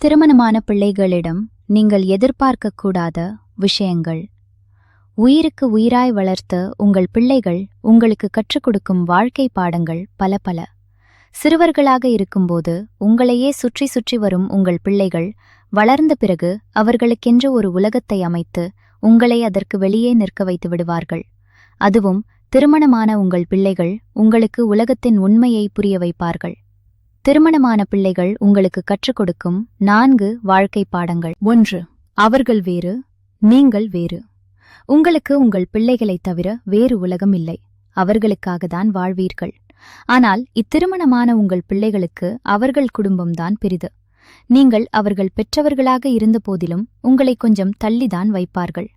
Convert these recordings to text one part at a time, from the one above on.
திருமணமான பிள்ளைகளிடம் நீங்கள் எதிர்பார்க்கக்கூடாத விஷயங்கள். உயிருக்கு உயிராய் வளர்த்த உங்கள் பிள்ளைகள் உங்களுக்கு கற்றுக் கொடுக்கும் வாழ்க்கை பாடங்கள் பல பல. சிறுவர்களாக இருக்கும்போது உங்களையே சுற்றி சுற்றி வரும் உங்கள் பிள்ளைகள் வளர்ந்த பிறகு அவர்களுக்கென்று ஒரு உலகத்தை அமைத்து உங்களை அதற்கு வெளியே நிற்க வைத்து விடுவார்கள். அதுவும் திருமணமான உங்கள் பிள்ளைகள் உங்களுக்கு உலகத்தின் உண்மையை புரிய வைப்பார்கள். திருமணமான பிள்ளைகள் உங்களுக்கு கற்றுக் கொடுக்கும் 4 வாழ்க்கை பாடங்கள். 1. அவர்கள் வேறு, நீங்கள் வேறு. உங்களுக்கு உங்கள் பிள்ளைகளைத் தவிர வேறு உலகம் இல்லை. அவர்களுக்காகத்தான் வாழ்வீர்கள். ஆனால் இத்திருமணமான உங்கள் பிள்ளைகளுக்கு அவர்கள் குடும்பம்தான் பெரிது. நீங்கள் அவர்கள் பெற்றவர்களாக இருந்தபோதிலும் உங்களை கொஞ்சம் தள்ளிதான் வைப்பார்கள்.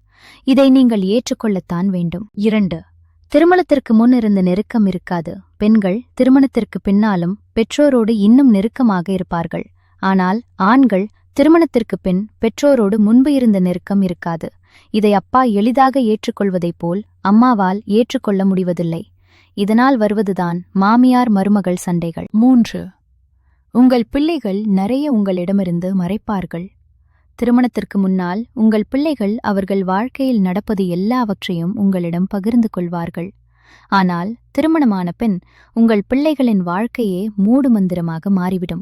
இதை நீங்கள் ஏற்றுக்கொள்ளத்தான் வேண்டும். 2. திருமணத்திற்கு முன் இருந்த நெருக்கம் இருக்காது. பெண்கள் திருமணத்திற்கு பின்னாலும் பெற்றோரோடு இன்னும் நெருக்கமாக இருப்பார்கள். ஆனால் ஆண்கள் திருமணத்திற்கு பின் பெற்றோரோடு முன்பு இருந்த நெருக்கம் இருக்காது. இதை அப்பா எளிதாக ஏற்றுக்கொள்வதைப் போல் அம்மாவால் ஏற்றுக்கொள்ள முடிவதில்லை. இதனால் வருவதுதான் மாமியார் மருமகள் சண்டைகள். 3. உங்கள் பிள்ளைகள் நிறைய உங்களிடமிருந்து மறைப்பார்கள். திருமணத்திற்கு முன்னால் உங்கள் பிள்ளைகள் அவர்கள் வாழ்க்கையில் நடப்பது எல்லாவற்றையும் உங்களிடம் பகிர்ந்து கொள்வார்கள். ஆனால் திருமணமான பின் உங்கள் பிள்ளைகளின் வாழ்க்கையே மூடுமந்திரமாக மாறிவிடும்.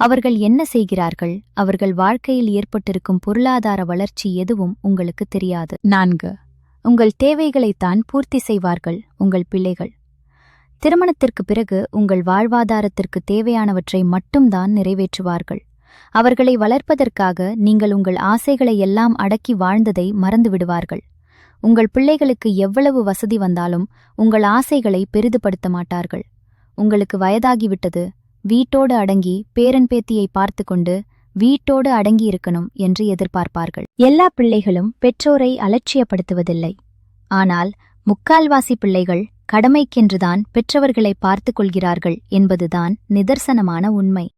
அவர்கள் என்ன செய்கிறார்கள், அவர்கள் வாழ்க்கையில் ஏற்பட்டிருக்கும் பொருளாதார வளர்ச்சி எதுவும் உங்களுக்கு தெரியாது. 4. உங்கள் தேவைகளைத்தான் பூர்த்தி செய்வார்கள் உங்கள் பிள்ளைகள். திருமணத்திற்கு பிறகு உங்கள் வாழ்வாதாரத்திற்கு தேவையானவற்றை மட்டும்தான் நிறைவேற்றுவார்கள். அவர்களை வளர்ப்பதற்காக நீங்கள் உங்கள் ஆசைகளை எல்லாம் அடக்கி வாழ்ந்ததை மறந்துவிடுவார்கள். உங்கள் பிள்ளைகளுக்கு எவ்வளவு வசதி வந்தாலும் உங்கள் ஆசைகளை பெரிதுபடுத்த மாட்டார்கள். உங்களுக்கு வயதாகிவிட்டது, வீட்டோடு அடங்கி பேரன் பேத்தியை பார்த்து கொண்டு வீட்டோடு அடங்கி இருக்கணும் என்று எதிர்பார்ப்பார்கள். எல்லா பிள்ளைகளும் பெற்றோரை அலட்சியப்படுத்துவதில்லை. ஆனால் முக்கால்வாசி பிள்ளைகள் கடமைக்கென்றுதான் பெற்றவர்களை பார்த்து கொள்கிறார்கள் என்பதுதான் நிதர்சனமான உண்மை.